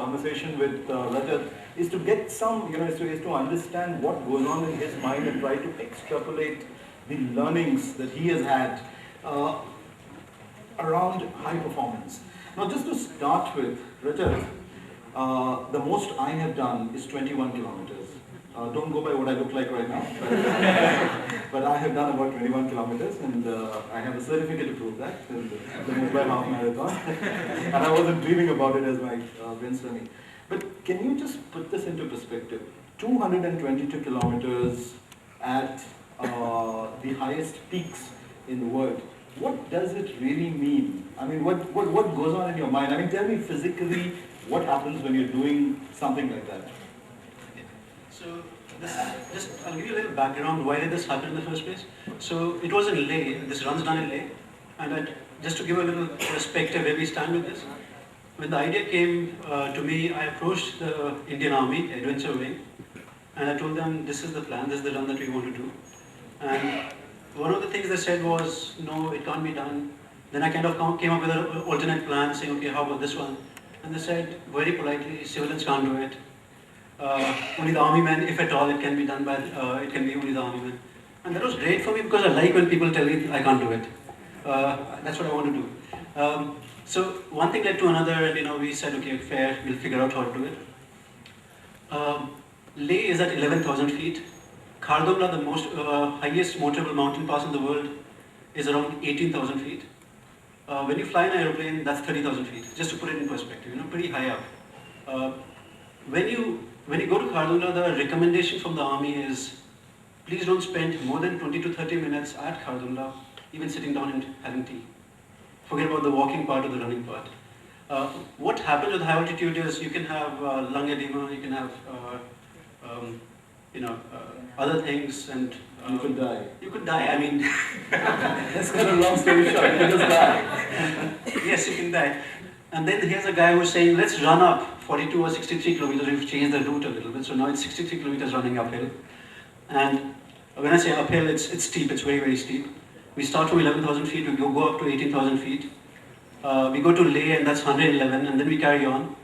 conversation with Rajat is to get some, is to understand what goes on in his mind and try to extrapolate the learnings that he has had around high performance. Now, just to start with, Rajat, the most I have done is 21 kilometers. Don't go by what I look like right now, but I have done about 21 kilometers, and I have a certificate to prove that, in the Mumbai half marathon, and I wasn't dreaming about it as my wins for me. But can you just put this into perspective? 222 kilometers at the highest peaks in the world. What does it really mean? I mean, what goes on in your mind? I mean, tell me physically what happens when you're doing something like that. So, I'll give you a little background why did this happen in the first place. So, it was in Leh, this run's done in Leh, and just to give a little perspective where we stand with this, when the idea came to me, I approached the Indian Army Adventure Wing, and I told them, this is the plan, this is the run that we want to do. And one of the things they said was, no, it can't be done. Then I kind of came up with an alternate plan, saying, okay, how about this one? And they said, very politely, civilians can't do it. Only the army men, if at all, it can be done by, it can be only the army men. And that was great for me because I like when people tell me I can't do it. That's what I want to do. So one thing led to another, and we said, okay, fair, we'll figure out how to do it. Leh is at 11,000 feet. Khardungla, the most highest motorable mountain pass in the world, is around 18,000 feet. When you fly an aeroplane, that's 30,000 feet. Just to put it in perspective, pretty high up. When you go to Khardungla, the recommendation from the army is, please don't spend more than 20 to 30 minutes at Khardungla, even sitting down and having tea. Forget about the walking part or the running part. What happens with high altitude is you can have lung edema, you can have other things, and you could die. You could die. I mean, let's cut a long story short. You just die. Yes, you can die. And then here's a guy who's saying, let's run up 42 or 63 kilometers. We've changed the route a little bit, so now it's 63 kilometers running uphill. And when I say uphill, it's steep. It's very, very steep. We start from 11,000 feet. We go up to 18,000 feet. We go to Leh, and that's 111, and then we carry on.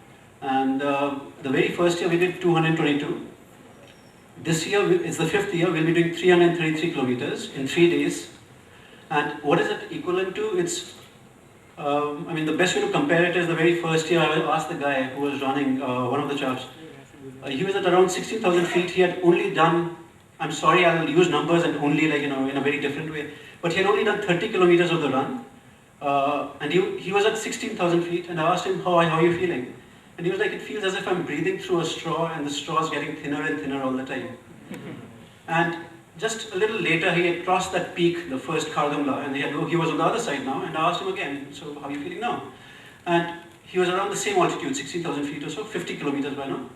And the very first year we did 222. This year, it's the 5th year, we'll be doing 333 kilometers in 3 days. And what is it equivalent to? It's, the best way to compare it is the very first year I asked the guy who was running, one of the chaps. He was at around 16,000 feet. He had only done, I'm sorry, I'll use numbers and only in a very different way. But he had only done 30 kilometers of the run. And he was at 16,000 feet, and I asked him, how are you feeling? And he was like, it feels as if I'm breathing through a straw, and the straw is getting thinner and thinner all the time. And just a little later, he had crossed that peak, the first Khardungla, and he was on the other side now, and I asked him again, so how are you feeling now? And he was around the same altitude, 16,000 feet or so, 50 kilometers by now.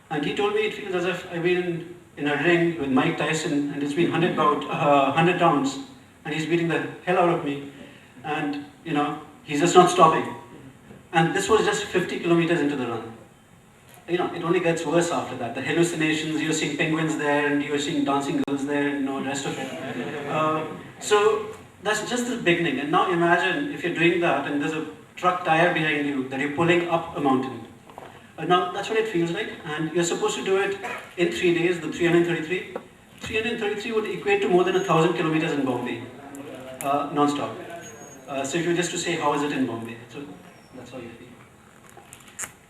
And he told me it feels as if I've been in a ring with Mike Tyson, and it's been 100 rounds, and he's beating the hell out of me, and he's just not stopping. And this was just 50 kilometers into the run. It only gets worse after that. The hallucinations, you're seeing penguins there, and you're seeing dancing girls there, and the rest of it. So that's just the beginning. And now imagine if you're doing that, and there's a truck tire behind you that you're pulling up a mountain. Now that's what it feels like, and you're supposed to do it in 3 days, the 333. 333 would equate to more than 1,000 kilometers in Bombay, non-stop. So if you were just to say, how is it in Bombay? So that's how you feel.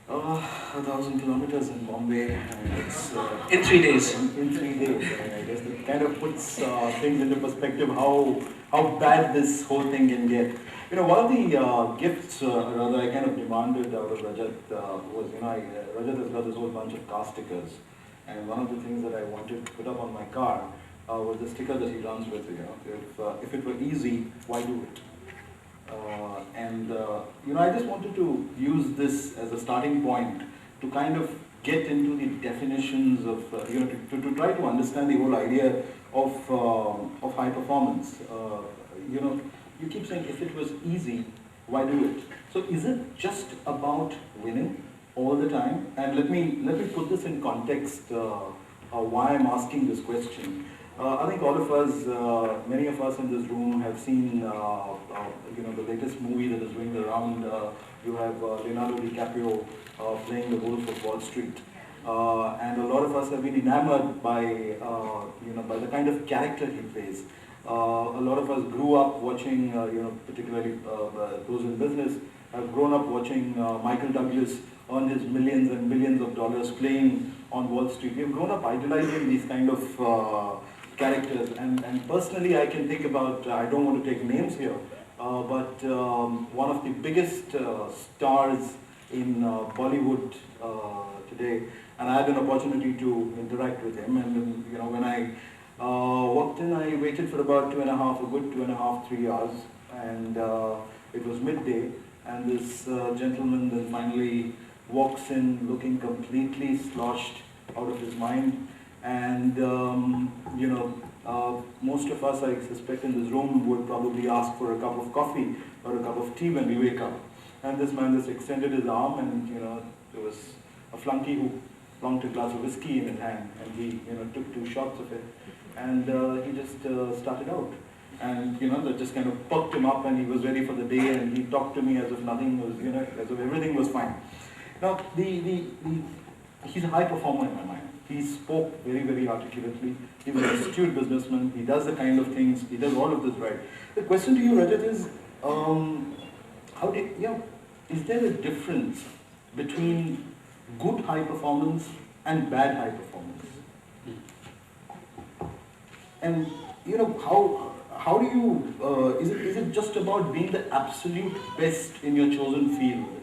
1,000 kilometers in Bombay. It's, in 3 days. In 3 days. I guess it kind of puts things into perspective how bad this whole thing can get. One of the gifts, rather, I kind of demanded out of Rajat was, Rajat has got this whole bunch of car stickers, and one of the things that I wanted to put up on my car was the sticker that he runs with. If it were easy, why do it? I just wanted to use this as a starting point to kind of get into the definitions of, to try to understand the whole idea of high performance. You keep saying if it was easy, why do it? So is it just about winning all the time? And let me put this in context why I'm asking this question. I think all of us, many of us in this room have seen, the latest movie that is doing the round. You have Leonardo DiCaprio playing the Wolf of Wall Street, and a lot of us have been enamored by, by the kind of character he plays. A lot of us grew up watching, particularly those in business, have grown up watching Michael Douglas earn his millions and millions of dollars playing on Wall Street. We've grown up idolizing these kind of characters, and personally I can think about, I don't want to take names here, but one of the biggest stars in Bollywood today, and I had an opportunity to interact with him, and when I walked in, I waited for about a good 2.5, 3 hours, and it was midday, and this gentleman then finally walks in looking completely sloshed out of his mind, and most of us, I suspect, in this room would probably ask for a cup of coffee or a cup of tea when we wake up. And this man just extended his arm, and there was a flunky who flunked a glass of whiskey in his hand, and he took 2 shots of it, and he just started out. And that just kind of perked him up, and he was ready for the day, and he talked to me as if nothing was, as if everything was fine. Now, he's a high performer in my mind. He spoke very, very articulately. He was an astute businessman. He does the kind of things, he does all of this right. The question to you, Rajat, is is there a difference between good high performance and bad high performance? And how do you, is it just about being the absolute best in your chosen field?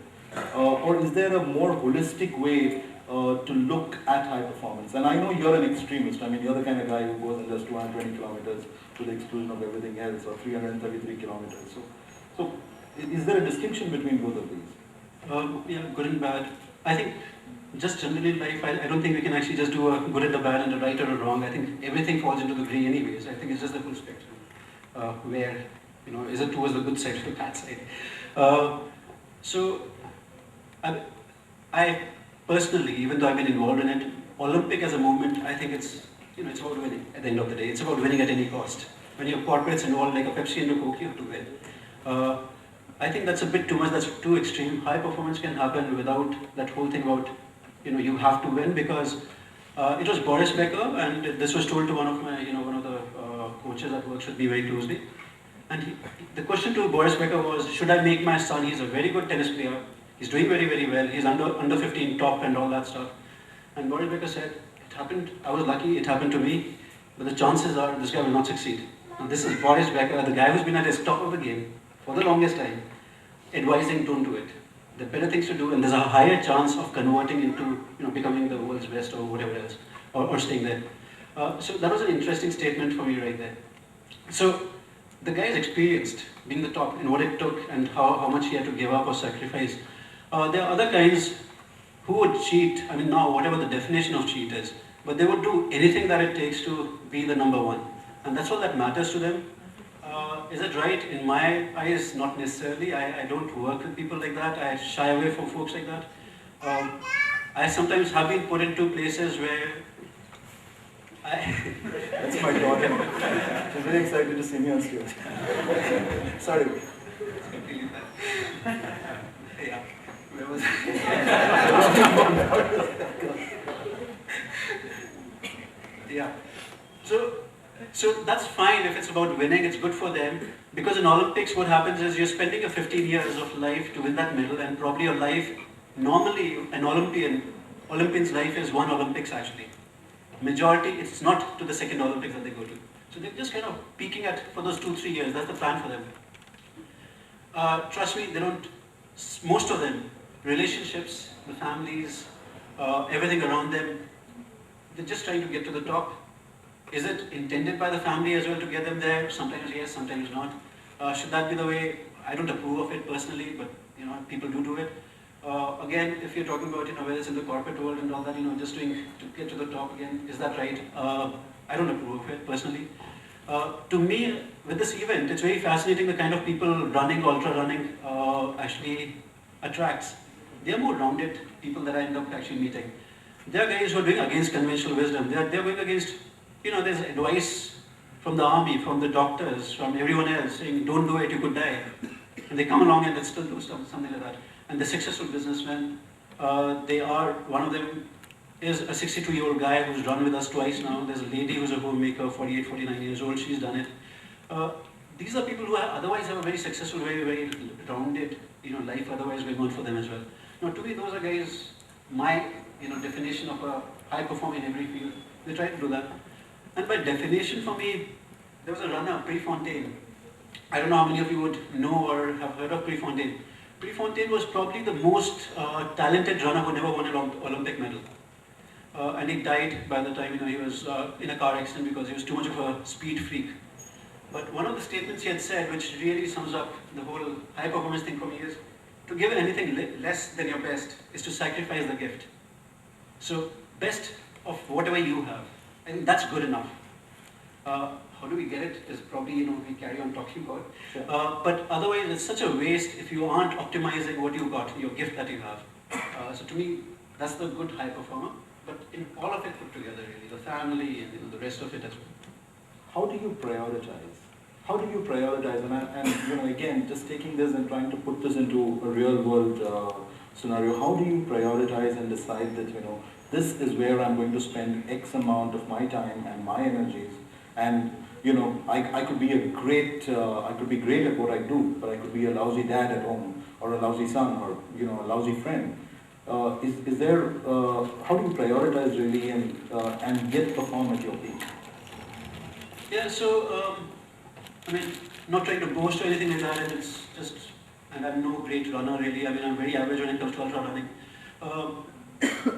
Or is there a more holistic way to look at high performance? And I know you're an extremist. I mean, you're the kind of guy who goes and does 220 kilometers to the exclusion of everything else, or 333 kilometers. So is there a distinction between both of these? Yeah, good and bad. I think just generally in life, I don't think we can actually just do a good and a bad and a right or a wrong. I think everything falls into the grey anyways. I think it's just the full spectrum. Where, is it towards the good side or the bad side? So, I personally, even though I've been involved in it, Olympic as a movement, I think it's about winning at the end of the day. It's about winning at any cost. When you have corporates involved, like a Pepsi and a Coke, you have to win. I think that's a bit too much, that's too extreme. High performance can happen without that whole thing about, you have to win, because it was Boris Becker, and this was told to one of my, one of the coaches that works with me very closely. And the question to Boris Becker was, should I make my son, he's a very good tennis player, he's doing very, very well, he's under 15 top and all that stuff. And Boris Becker said, it happened, I was lucky, it happened to me, but the chances are this guy will not succeed. Now this is Boris Becker, the guy who's been at his top of the game for the longest time, advising don't do it. There are better things to do, and there's a higher chance of converting into, becoming the world's best or whatever else, or staying there. So that was an interesting statement for me right there. So the guy is experienced, being the top, and what it took, and how much he had to give up or sacrifice. There are other guys who would cheat, I mean now whatever the definition of cheat is, but they would do anything that it takes to be the number one. And that's all that matters to them. Is it right? In my eyes, not necessarily. I don't work with people like that. I shy away from folks like that. I sometimes have been put into places where That's my daughter. She's very excited to see me on stage. Sorry. Yeah. Where was Yeah. So that's fine if it's about winning, it's good for them. Because in Olympics what happens is you're spending a 15 years of life to win that medal, and probably your life, normally an Olympian's life is one Olympics actually. Majority, it's not to the second Olympics that they go to. So they're just kind of peaking at, for those 2-3 years, that's the plan for them. Trust me, they don't, most of them, relationships, the families, everything around them, they're just trying to get to the top. Is it intended by the family as well to get them there? Sometimes yes, sometimes not. Should that be the way? I don't approve of it personally, but people do it. Again, if you're talking about whether it's in the corporate world and all that, just doing to get to the top again, is that right? I don't approve of it personally. To me, with this event, it's very fascinating the kind of people running, ultra running, actually attracts. They are more rounded people that I end up actually meeting. They are guys who are doing against conventional wisdom. They are going against there's advice from the army, from the doctors, from everyone else saying, don't do it, you could die. And they come along and they still do something like that. And the successful businessmen, one of them is a 62-year-old guy who's run with us twice now. There's a lady who's a homemaker, 48, 49 years old, she's done it. These are people who otherwise have a very successful, very, very rounded, life otherwise going on for them as well. Now, to me, those are guys, my, definition of a high performer in every field. They try to do that. And by definition for me, there was a runner, Prefontaine. I don't know how many of you would know or have heard of Prefontaine. Prefontaine was probably the most talented runner who never won an Olympic medal. And he died by the time he was in a car accident because he was too much of a speed freak. But one of the statements he had said, which really sums up the whole high performance thing for me, is to give anything less than your best is to sacrifice the gift. So best of whatever you have, and that's good enough. How do we get it is probably, we carry on talking about. Sure. But otherwise, it's such a waste if you aren't optimizing what you got, your gift that you have. So to me, that's the good high performer. But in all of it put together, really, the family and the rest of it as well. How do you prioritize? How do you prioritize? And again, just taking this and trying to put this into a real world scenario, how do you prioritize and decide that, this is where I'm going to spend X amount of my time and my energies, and I could be I could be great at what I do, but I could be a lousy dad at home, or a lousy son, or a lousy friend. Is there? How do you prioritize really and yet perform at your peak? Yeah. So not trying to boast or anything like that, and it's just, and I'm no great runner really. I'm very average when it comes to ultra running.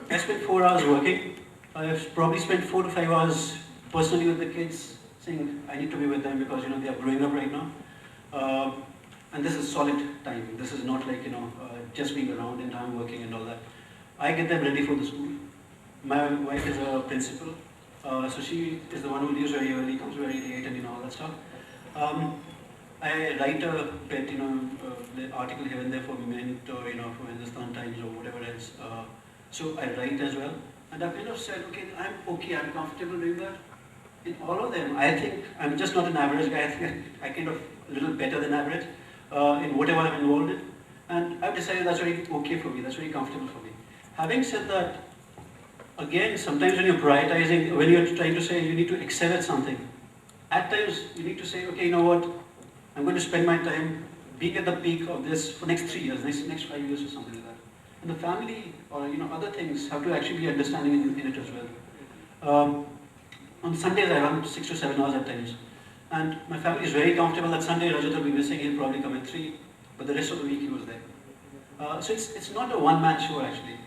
I spent 4 hours working. I've probably spent 4 to 5 hours personally with the kids, saying I need to be with them because they are growing up right now. And this is solid time. This is not like just being around and I'm working and all that. I get them ready for the school. My wife is a principal, so she is the one who leaves very early, comes very late, and all that stuff. I write a pet, article here and there for Mint or for Hindustan Times or whatever else. So I write as well, and I've kind of said, okay, I'm comfortable doing that. In all of them, I think I'm just not an average guy. I think I kind of a little better than average in whatever I'm involved in, and I've decided that's very okay for me. That's very comfortable for me. Having said that, again, sometimes when you're prioritizing, when you're trying to say you need to excel at something, at times you need to say, okay, you know what, I'm going to spend my time being at the peak of this for next 3 years, next 5 years or something like that. And the family or other things have to actually be understanding in it as well. On Sundays I run 6 to 7 hours at times, and my family is very comfortable that Sunday Rajat will be missing, he'll probably come at 3, but the rest of the week he was there. So it's not a one-man show actually.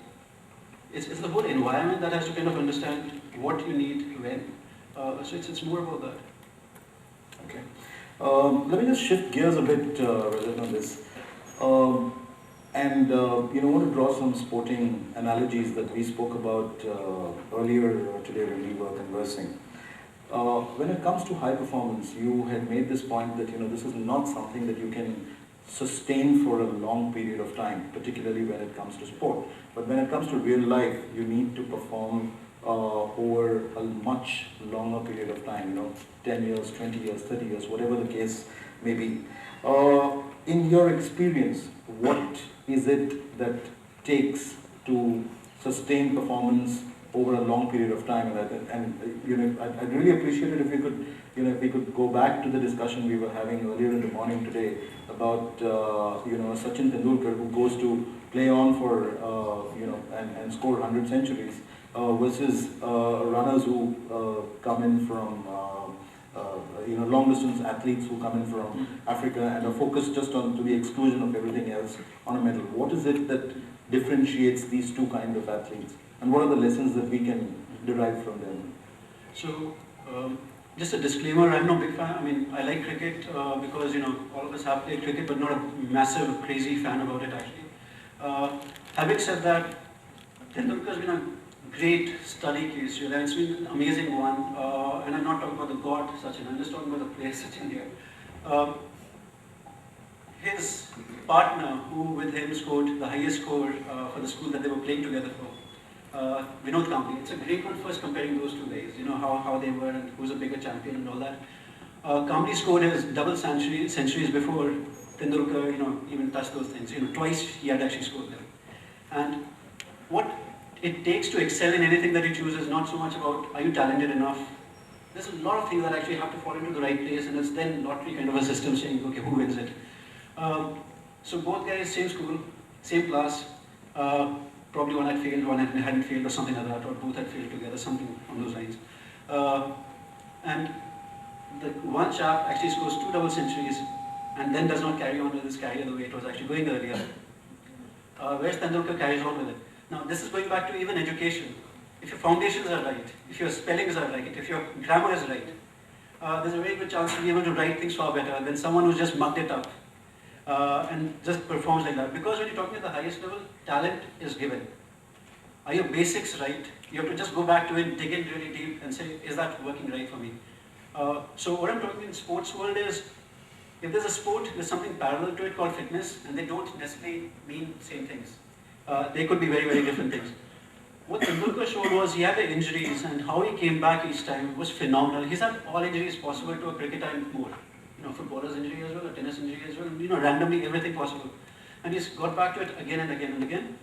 It's the whole environment that has to kind of understand what you need when. So it's more about that. Okay. Let me just shift gears a bit, Rajat, on this. And want to draw some sporting analogies that we spoke about earlier today when we were conversing. When it comes to high performance, you had made this point that this is not something that you can sustain for a long period of time, particularly when it comes to sport. But when it comes to real life, you need to perform over a much longer period of time, 10 years, 20 years, 30 years, whatever the case may be. In your experience, what is it that takes to sustain performance over a long period of time? I'd really appreciate it if we could, if we could go back to the discussion we were having earlier in the morning today about, Sachin Tendulkar, who goes to play on for, and score 100 centuries, versus runners who come in from, long distance athletes who come in from Africa and are focused just on to the exclusion of everything else on a medal. What is it that differentiates these two kinds of athletes, and what are the lessons that we can derive from them? So, just a disclaimer, I'm no big fan. I like cricket because all of us have played cricket, but not a massive, crazy fan about it actually. Having said that, Tendulkar's been a great study case, and it's been an amazing one. And I'm not talking about the god Sachin, I'm just talking about the player Sachin here. His partner, who with him scored the highest score for the school that they were playing together for, Vinod Kambli. It's a great one first comparing those two guys, how they were and who's a bigger champion and all that. Kambli scored his double centuries before Tendulkar, even touched those things. Twice he had actually scored them. And what it takes to excel in anything that you choose is not so much about are you talented enough. There's a lot of things that actually have to fall into the right place, and it's then lottery kind of a system saying, okay, who wins it? So both guys, same school, same class. Probably one had failed, one hadn't failed, or something like that, or both had failed together, something on those lines. And the one chap actually scores 2 double centuries, and then does not carry on with his career the way it was actually going earlier. Whereas Tendulkar carries on with it. Now, this is going back to even education. If your foundations are right, if your spellings are right, if your grammar is right, there's a very good chance to be able to write things far better than someone who's just mucked it up and just performs like that. Because when you're talking at the highest level, talent is given. Are your basics right? You have to just go back to it, dig in really deep and say, is that working right for me? So what I'm talking in sports world is, if there's a sport, there's something parallel to it called fitness, and they don't necessarily mean same things. They could be very, very different things. What Tendulkar showed was he had the injuries, and how he came back each time was phenomenal. He's had all injuries possible to a cricketer and more. Footballer's injury as well, a tennis injury as well, randomly everything possible. And he's got back to it again and again and again.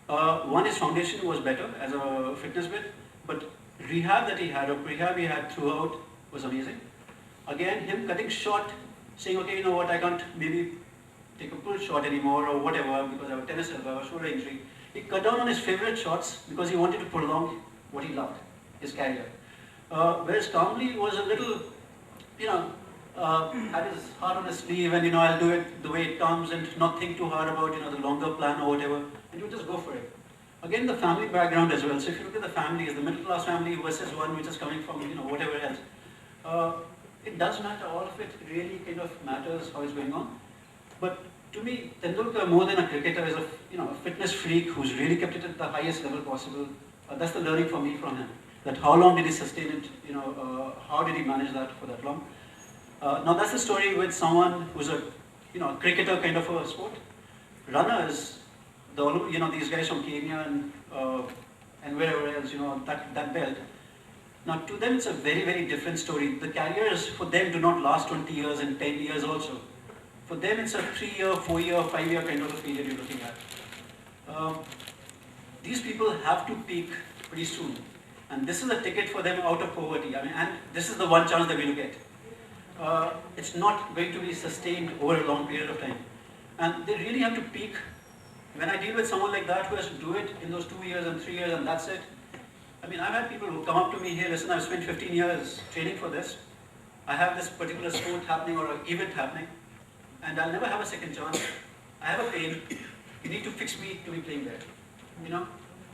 One, his foundation was better as a fitness bit, but rehab that he had, or prehab he had throughout was amazing. Again, him cutting short, saying, okay, you know what, I can't maybe take a pull shot anymore or whatever because I have a tennis elbow or shoulder injury. He cut down on his favorite shots because he wanted to prolong what he loved, his career. Whereas Kambli was a little, had his heart on his sleeve and, I'll do it the way it comes and not think too hard about, the longer plan or whatever, and you just go for it. Again, the family background as well. So if you look at the families, the middle class family versus one which is coming from, whatever else, it does matter. All of it really kind of matters how it's going on. But to me, Tendulkar, more than a cricketer, is a fitness freak who's really kept it at the highest level possible. That's the learning for me from him. That how long did he sustain it? How did he manage that for that long? Now that's the story with someone who's a cricketer kind of a sport. Runners, these guys from Kenya and wherever else, that belt. Now to them it's a very, very different story. The careers for them do not last 20 years and 10 years also. For them it's a 3-year, 4-year, 5-year kind of a period you're looking at. These people have to peak pretty soon. And this is a ticket for them out of poverty. And this is the one chance that we look at. It's not going to be sustained over a long period of time. And they really have to peak. When I deal with someone like that who has to do it in those 2 years and 3 years and that's it, I've had people who come up to me, hey, listen, I've spent 15 years training for this. I have this particular sport happening or an event happening, and I'll never have a second chance. I have a pain. You need to fix me to be playing there.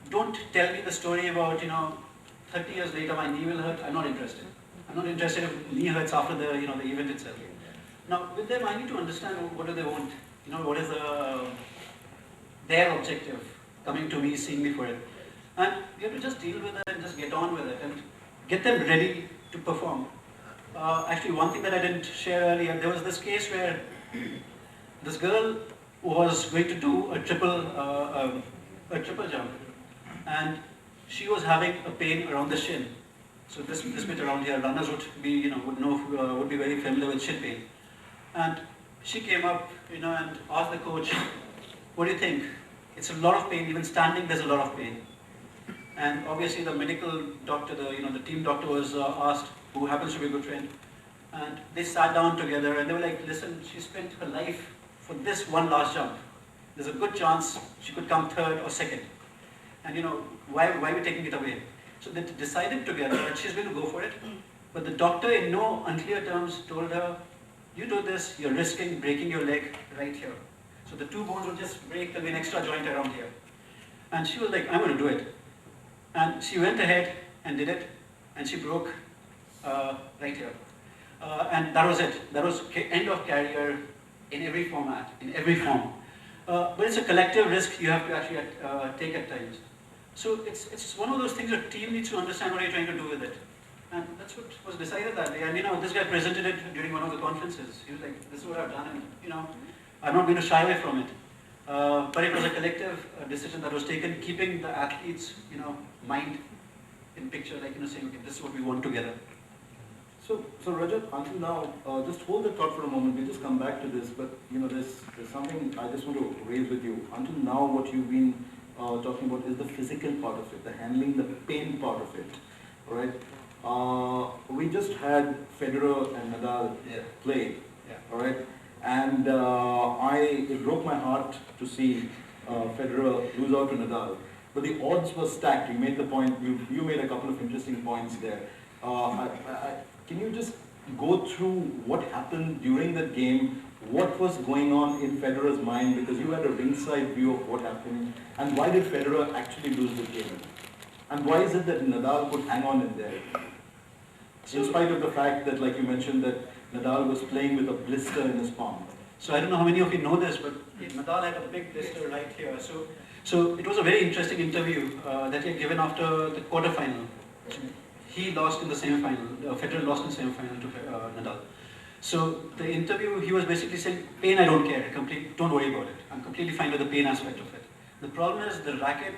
Don't tell me the story about, 30 years later my knee will hurt. I'm not interested. I'm not interested if knee hurts after the event itself. Now, with them, I need to understand what do they want. What is their objective coming to me, seeing me for it. And you have to just deal with it and just get on with it and get them ready to perform. Actually, one thing that I didn't share earlier, there was this case where this girl was going to do a triple jump, and she was having a pain around the shin. So this bit around here, runners would be would be very familiar with shin pain. And she came up, and asked the coach, "What do you think? It's a lot of pain. Even standing, there's a lot of pain." And obviously, the medical doctor, the team doctor was asked, who happens to be a good friend, and they sat down together and they were like, "Listen, she spent her life for this one last jump. There's a good chance she could come third or second. And why are we taking it away?" So they decided together that she's going to go for it. But the doctor, in no unclear terms, told her, "You do this, you're risking breaking your leg right here. So the 2 bones will just break, there'll be an extra joint around here." And she was like, "I'm going to do it." And she went ahead and did it, and she broke right here. And that was it. That was end of career in every format, in every form. But it's a collective risk you have to actually take at times. So it's one of those things that team needs to understand what you're trying to do with it. And that's what was decided that day. And this guy presented it during one of the conferences. He was like, "This is what I've done, and I'm not going to shy away from it." But it was a collective decision that was taken, keeping the athletes, mind in picture, like, saying, okay, this is what we want together. So Rajat, until now, just hold the thought for a moment. We'll just come back to this, but there's something I just want to raise with you. Until now, what you've been talking about is the physical part of it, the handling, the pain part of it, right? We just had Federer and Nadal play, all right? And it broke my heart to see Federer lose out to Nadal. But the odds were stacked. You made the point. You made a couple of interesting points there. Can you just go through what happened during that game? What was going on in Federer's mind? Because you had a ringside view of what happened. And why did Federer actually lose the game? And why is it that Nadal could hang on in there? In spite of the fact that, like you mentioned, that Nadal was playing with a blister in his palm. So I don't know how many of you know this, but Nadal had a big blister right here. So it was a very interesting interview that he had given after the quarterfinal. He lost in the semi-final. Federer lost in the semi-final to Nadal. So the interview, he was basically saying, pain, I don't care. Don't worry about it. I'm completely fine with the pain aspect of it. The problem is the racket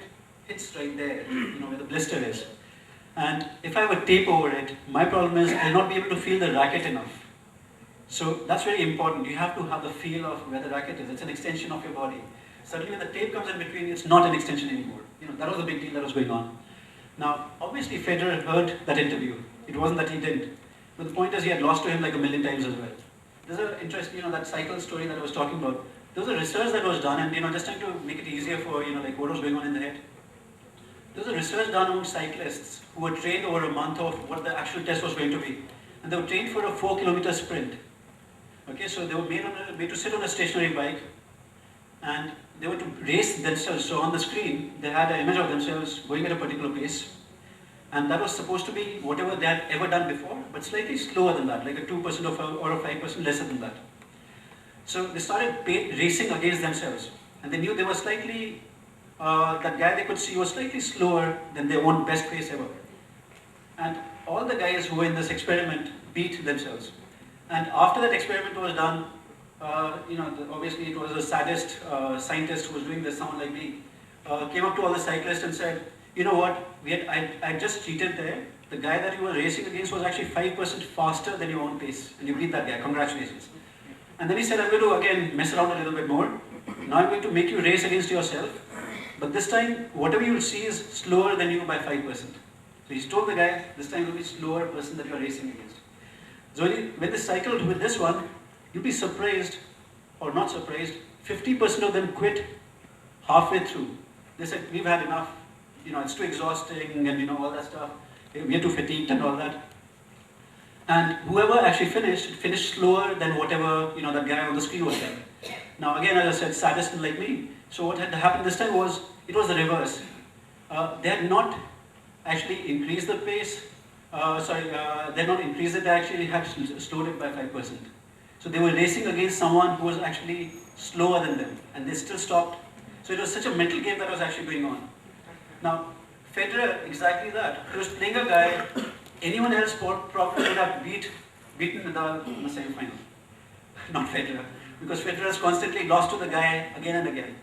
hits right there, where the blister is. And if I have a tape over it, my problem is I'll not be able to feel the racket enough. So that's very important. You have to have the feel of where the racket is. It's an extension of your body. Suddenly when the tape comes in between, it's not an extension anymore. That was a big deal that was going on. Now, obviously Federer heard that interview. It wasn't that he didn't. But the point is he had lost to him like a million times as well. There's an interesting, that cycle story that I was talking about. There was a research that was done, and just trying to make it easier for, like what was going on in the head. There was a research done on cyclists who were trained over a month of what the actual test was going to be. And they were trained for a 4-kilometer sprint. Okay, so they were made to sit on a stationary bike, and they were to race themselves. So on the screen, they had an image of themselves going at a particular pace. And that was supposed to be whatever they had ever done before, but slightly slower than that, like a 2% or a 5% lesser than that. So they started racing against themselves. And they knew they were slightly, that guy they could see was slightly slower than their own best pace ever. And all the guys who were in this experiment beat themselves. And after that experiment was done, obviously it was the saddest scientist who was doing this, someone like me, came up to all the cyclists and said, you know what, I just cheated there. The guy that you were racing against was actually 5% faster than your own pace. And you beat that guy, congratulations. And then he said, I'm going to again mess around a little bit more. Now I'm going to make you race against yourself. But this time, whatever you will see is slower than you by 5%. So he's told the guy, this time it will be slower person that you are racing against. So when they cycled with this one, you'll be surprised, or not surprised, 50% of them quit halfway through. They said, we've had enough. It's too exhausting and all that stuff. We are too fatigued and all that. And whoever actually finished slower than whatever, that guy on the screen was saying. Now again, as I said, sadist like me. So what had happened this time was, it was the reverse. They had not actually increased the pace. They had not increased it, they actually had slowed it by 5%. So they were racing against someone who was actually slower than them, and they still stopped. So it was such a mental game that was actually going on. Now, Federer, exactly that. He was playing a guy, anyone else probably would have beaten Nadal in the semi-final. Not Federer, because Federer has constantly lost to the guy again and again.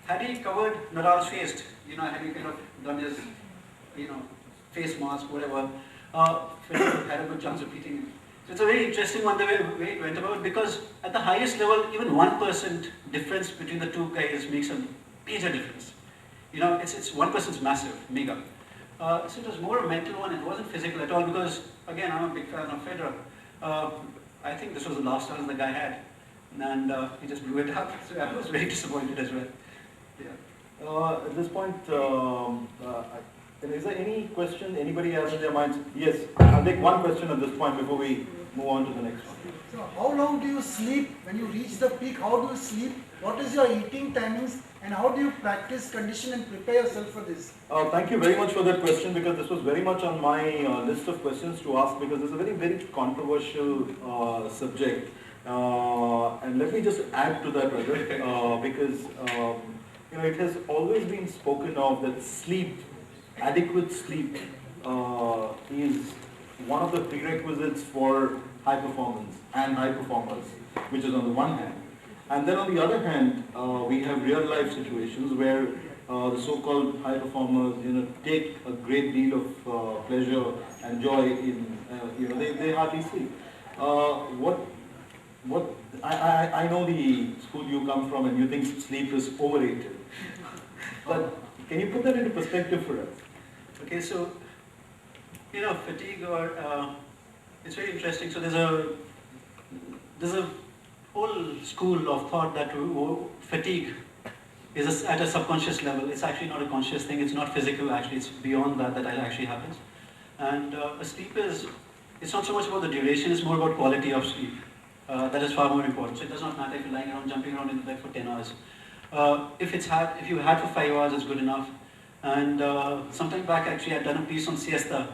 Had he covered Nadal's face, had he kind of done his, face mask, whatever, Federer had a good chance of beating him. So it's a very interesting one the way it went about, because at the highest level, even 1% difference between the two guys makes a major difference. It's 1% massive, mega. So it was more a mental one, it wasn't physical at all, because again, I'm a big fan of Federer. I think this was the last chance the guy had, and he just blew it up. So I was very disappointed as well. Yeah. At this point, is there any question anybody has in their minds? Yes, I'll take one question at this point before we move on to the next one. So how long do you sleep when you reach the peak? How do you sleep? What is your eating timings? And how do you practice, condition and prepare yourself for this? Thank you very much for that question, because this was very much on my list of questions to ask, because it's a very, very controversial subject. And let me just add to that, Rajat, because it has always been spoken of that sleep, adequate sleep, is one of the prerequisites for high performance and high performers, which is on the one hand. And then on the other hand, we have real life situations where the so-called high performers, take a great deal of pleasure and joy in, they hardly sleep. What I know the school you come from, and you think sleep is overrated, but can you put that into perspective for us? Okay, so fatigue or it's very interesting. So there's a whole school of thought that fatigue is at a subconscious level. It's actually not a conscious thing. It's not physical. Actually, it's beyond that actually happens. And sleep it's not so much about the duration. It's more about quality of sleep. That is far more important. So it does not matter if you're lying around, jumping around in the bed for 10 hours. If you had for 5 hours, it's good enough. And sometime back, actually, I'd done a piece on siesta.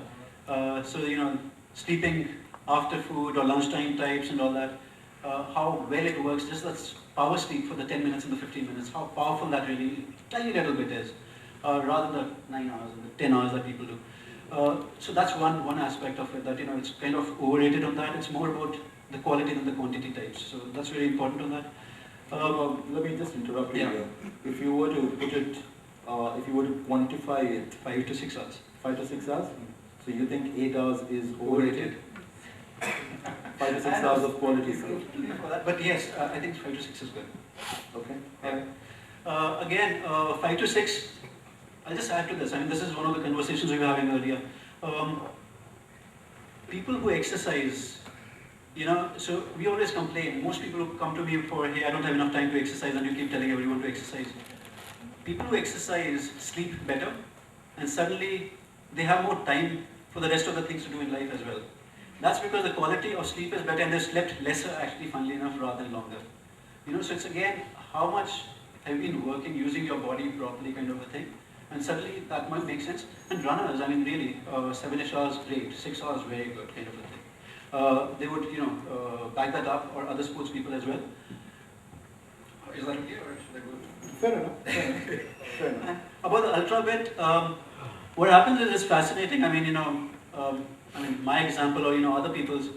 So sleeping after food or lunchtime types and all that. How well it works, just that power sleep for the 10 minutes and the 15 minutes, how powerful that really, tiny little bit is, rather than the 9 hours and the 10 hours that people do. So that's one aspect of it, that it's kind of overrated on that. It's more about the quality than the quantity types. So that's very important on that. Let me just interrupt you Yeah. here. If you were to put it, if you were to quantify it, 5 to 6 hours. 5 to 6 hours, so you think 8 hours is overrated? 5 to 6 hours of quality sleep. But yes, I think 5 to 6 is good. Okay. Yeah. Again, 5 to 6, I'll just add to this. I mean, this is one of the conversations we were having earlier. People who exercise, so we always complain. Most people who come to me for, hey, I don't have enough time to exercise, and you keep telling everyone to exercise. People who exercise sleep better, and suddenly they have more time for the rest of the things to do in life as well. That's because the quality of sleep is better, and they've slept lesser, actually, funnily enough, rather than longer. So it's again, how much have you been working, using your body properly, kind of a thing. And suddenly that might make sense. And runners, I mean, really, 7-ish hours, great. 6 hours, very good, kind of a thing. They would, back that up, or other sports people as well. Is that okay, or should I go? Fair enough. Fair enough. About the ultra bit, what happens is it's fascinating. I mean, my example or other people's,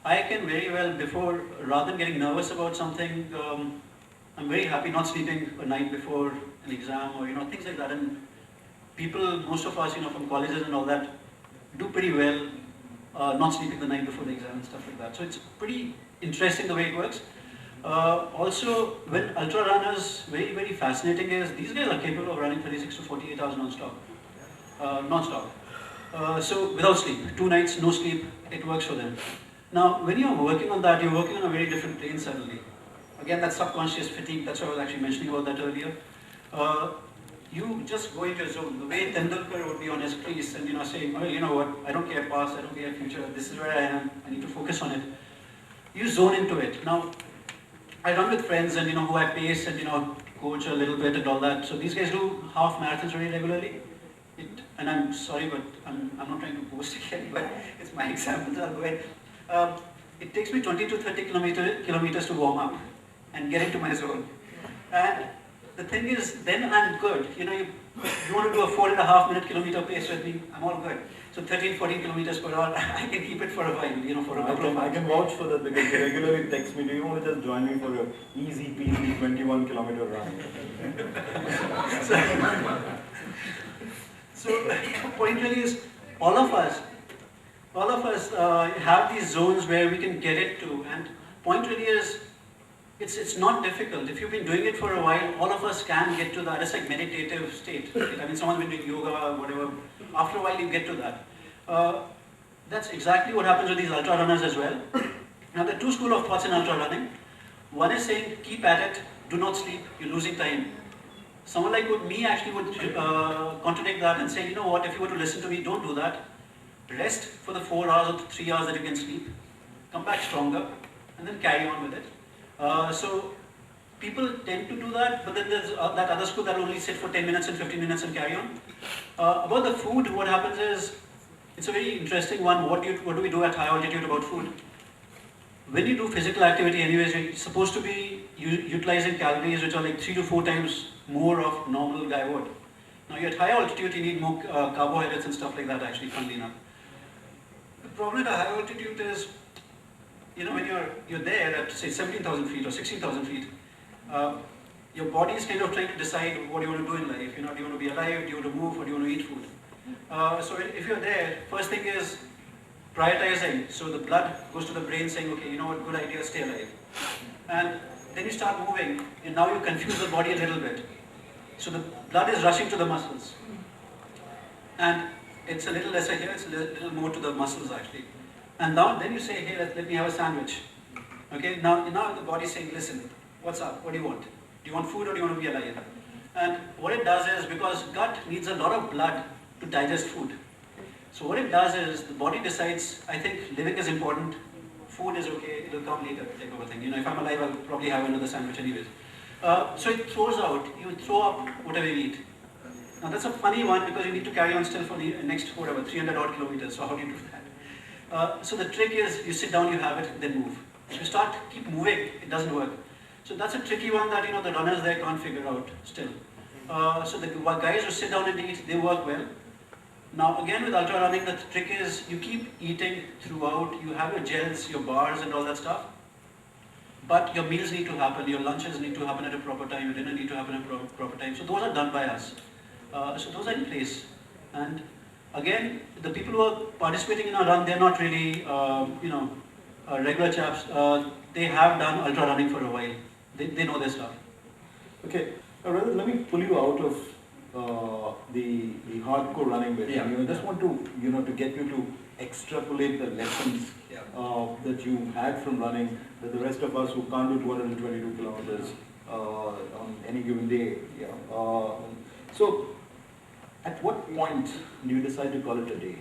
I can very well, before, rather than getting nervous about something, I'm very happy not sleeping a night before an exam or things like that. And people, most of us, from colleges and all that, do pretty well not sleeping the night before the exam and stuff like that. So it's pretty interesting the way it works. Also, when ultra runners, very, very fascinating is these guys are capable of running 36 to 48 hours non-stop. So without sleep, 2 nights, no sleep, it works for them. Now, when you're working on that, you're working on a very different plane suddenly. Again, that subconscious fatigue, that's what I was actually mentioning about that earlier. You just go into a zone. The way Tendulkar would be on his crease and saying, well, you know what, I don't care past, I don't care future, this is where I am, I need to focus on it. You zone into it. Now, I run with friends and who I pace and coach a little bit and all that. So these guys do half marathons very regularly. And I'm sorry, but I'm not trying to boast again, but it's my examples, I'll go ahead. It takes me 20 to 30 kilometers to warm up and get into my zone. And the thing is, then I'm good. You want to do a 4.5 minute kilometer pace with me, I'm all good. So 13, 14 kilometers per hour, I can keep it for a while, for a couple of I months. can vouch for that because they regularly text me, do you want to just join me for a easy peasy 21 kilometer run? So the point really is, all of us have these zones where we can get it to, and point really is, it's not difficult. If you've been doing it for a while, all of us can get to that. It's like meditative state. I mean, someone's been doing yoga, whatever. After a while, you get to that. That's exactly what happens with these ultra runners as well. Now, there are 2 schools of thoughts in ultra running. One is saying, keep at it, do not sleep, you're losing time. Someone like me actually would contradict that and say, you know what, if you were to listen to me, don't do that. Rest for the 4 hours or 3 hours that you can sleep. Come back stronger, and then carry on with it. So people tend to do that, but then there's that other school that will only sit for 10 minutes and 15 minutes and carry on. About the food, what happens is, it's a very interesting one. What do we do at high altitude about food? When you do physical activity anyways, you're supposed to be utilizing calories which are like 3 to 4 times more of normal guy would. Now you're at high altitude, you need more carbohydrates and stuff like that actually, funnily enough. The problem at a high altitude is, when you're there at say 17,000 feet or 16,000 feet, your body is kind of trying to decide what you want to do in life. Do you want to be alive? Do you want to move? Or do you want to eat food? So if you're there, first thing is prioritizing. So the blood goes to the brain saying, okay, you know what, good idea, stay alive. And then you start moving, and now you confuse the body a little bit. So the blood is rushing to the muscles. And it's a little lesser here, it's a little more to the muscles actually. And now then you say, hey, let me have a sandwich. Okay, now the body is saying, listen, what's up? What do you want? Do you want food or do you want to be alive? And what it does is, because gut needs a lot of blood to digest food. So what it does is, the body decides, I think living is important, food is okay, it'll come later, type of a thing. If I'm alive, I'll probably have another sandwich anyways. So it throws out, you throw up whatever you eat. Now that's a funny one because you need to carry on still for the next 300 odd kilometers, so how do you do that? So the trick is, you sit down, you have it, then move. If you keep moving, it doesn't work. So that's a tricky one that the runners there can't figure out still. So the guys who sit down and eat, they work well. Now again with ultra running, the trick is you keep eating throughout, you have your gels, your bars and all that stuff. But your meals need to happen, your lunches need to happen at a proper time, your dinner need to happen at a proper time. So those are done by us. So those are in place. And again, the people who are participating in our run, they're not really, regular chaps. They have done ultra running for a while. They know their stuff. Okay, Rajat, let me pull you out of the hardcore running bit. Yeah. I just want to to get you to extrapolate the lessons that you had from running that the rest of us who can't do 222 kilometers on any given day. So, at what point do you decide to call it a day?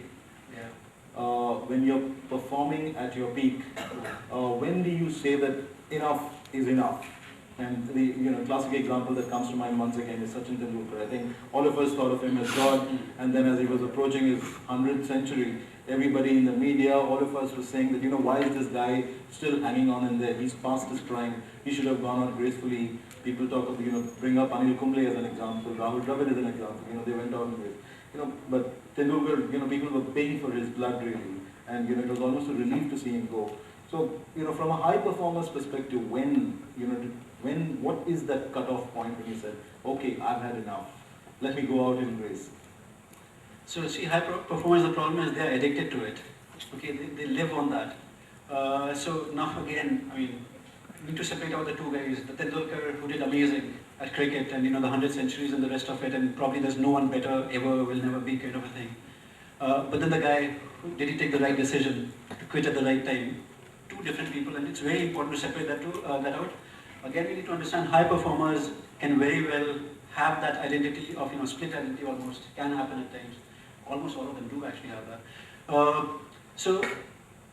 When you're performing at your peak, when do you say that enough is enough? And the classic example that comes to mind once again is Sachin Tendulkar. I think all of us thought of him as God, and then as he was approaching his 100th century, everybody in the media, all of us were saying that, why is this guy still hanging on in there? He's past his prime. He should have gone out gracefully. People talk of, bring up Anil Kumble as an example, Rahul Dravid as an example. They went out with, but Tendulkar, people were paying for his blood really, and it was almost a relief to see him go. So, from a high performer's perspective, what is that cutoff point when you said, okay, I've had enough, let me go out in grace? So see, high performers, the problem is they are addicted to it. Okay, they live on that. So now again, we need to separate out the two guys. The Tendulkar, who did amazing at cricket, and the 100 centuries and the rest of it, and probably there's no one better ever, will never be, kind of a thing. But then the guy, did he take the right decision to quit at the right time? Two different people, and it's very important to separate that out. Again, we need to understand high performers can very well have that identity of, split identity almost, can happen at times. Almost all of them do actually have that. So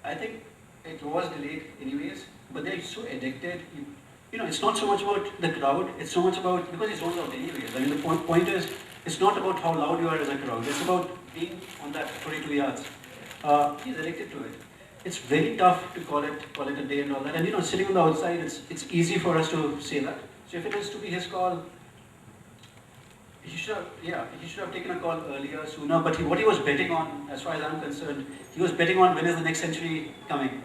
I think it was delayed anyways, but they're so addicted. It's not so much about the crowd, it's so much about, because it's sold out anyways. The point is, it's not about how loud you are as a crowd, it's about being on that 42 yards. He's addicted to it. It's very tough to call it a day and all that. And sitting on the outside, it's easy for us to say that. So if it is to be his call, he should have taken a call earlier, sooner. But what he was betting on, as far as I'm concerned, he was betting on when is the next century coming.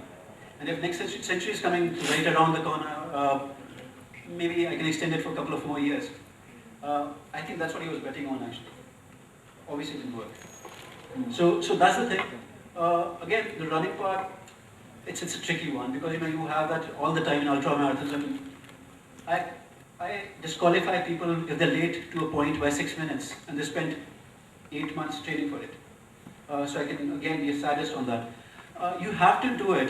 And if next century is coming right around the corner, maybe I can extend it for a couple of more years. I think that's what he was betting on actually. Obviously it didn't work. So that's the thing. Again, the running part, it's a tricky one because you have that all the time in ultra marathons. I disqualify people if they're late to a point by 6 minutes and they spent 8 months training for it. So I can again be a sadist on that. You have to do it.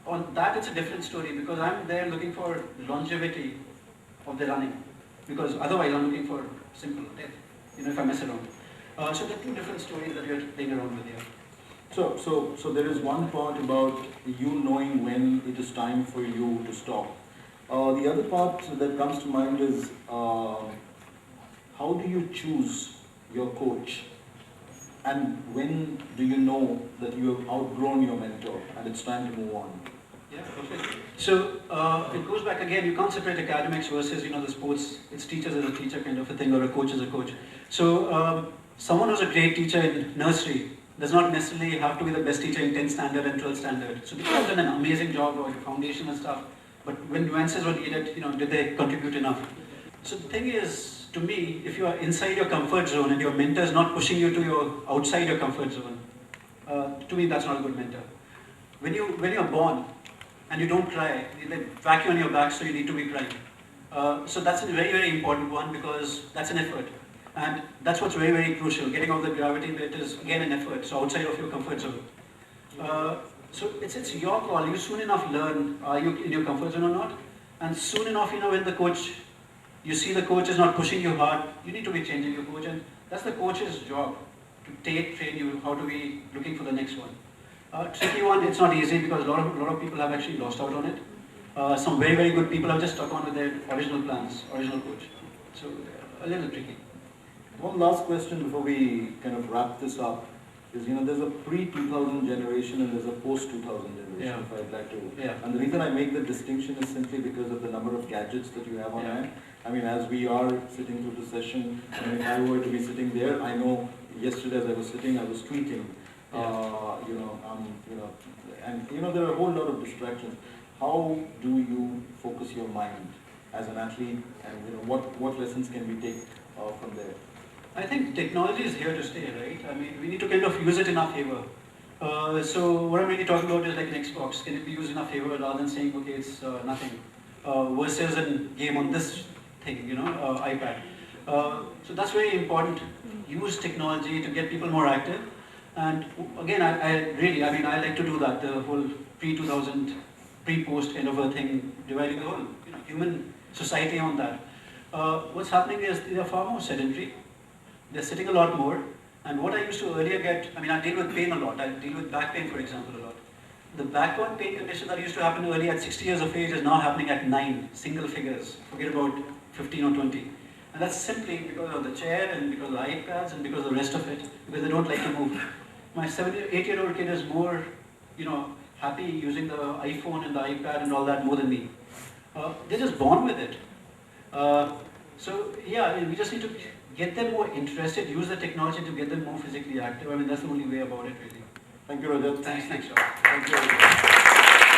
On that it's a different story because I'm there looking for longevity of the running. Because otherwise I'm looking for simple death, if I mess around. So there are two different stories that we're playing around with here. So there is one part about you knowing when it is time for you to stop. The other part that comes to mind is how do you choose your coach, and when do you know that you have outgrown your mentor and it's time to move on? Yeah, perfect. So it goes back again, you can't separate academics versus the sports. It's teachers as a teacher kind of a thing, or a coach as a coach. So someone who's a great teacher in nursery does not necessarily have to be the best teacher in 10th standard and 12th standard. So people have done an amazing job of foundation and stuff, but when nuances were needed, did they contribute enough? So the thing is, to me, if you are inside your comfort zone and your mentor is not pushing you to your outside your comfort zone, to me that's not a good mentor. When you're born and you don't cry, they whack you on your back, so you need to be crying. So that's a very, very important one, because that's an effort. And that's what's very, very crucial. Getting out of the gravity bit is again an effort, so outside of your comfort zone. So it's your call. You soon enough learn, are you in your comfort zone or not? And soon enough, when you see the coach is not pushing you hard, you need to be changing your coach, and that's the coach's job, to train you how to be looking for the next one. Tricky one, it's not easy because a lot of people have actually lost out on it. Some very, very good people have just stuck on with their original plans, original coach. So a little tricky. One last question before we kind of wrap this up is, there's a pre-2000 generation and there's a post-2000 generation, if I'd like to. Yeah. And the reason I make the distinction is simply because of the number of gadgets that you have on hand. I mean, as we are sitting through the session, if I were to be sitting there, I know yesterday as I was sitting, I was tweeting, and there are a whole lot of distractions. How do you focus your mind as an athlete, and what lessons can we take from there? I think technology is here to stay, right? I mean, we need to kind of use it in our favor. So what I'm really talking about is like an Xbox. Can it be used in our favor rather than saying, okay, it's nothing? Versus a game on this thing, iPad. So that's very important. Use technology to get people more active. And again, I like to do that, the whole pre-2000, pre-post kind of a thing, dividing the whole human society on that. What's happening is they are far more sedentary. They're sitting a lot more. And what I used to earlier get, I deal with pain a lot. I deal with back pain, for example, a lot. The backward pain condition that used to happen earlier at 60 years of age is now happening at 9, single figures. Forget about 15 or 20. And that's simply because of the chair and because of the iPads and because of the rest of it, because they don't like to move. My 8-year-old kid is more, happy using the iPhone and the iPad and all that more than me. They're just born with it. We just need to get them more interested, use the technology to get them more physically active. That's the only way about it, really. Thank you, Rajat. Thanks, Chauhan. Thank you.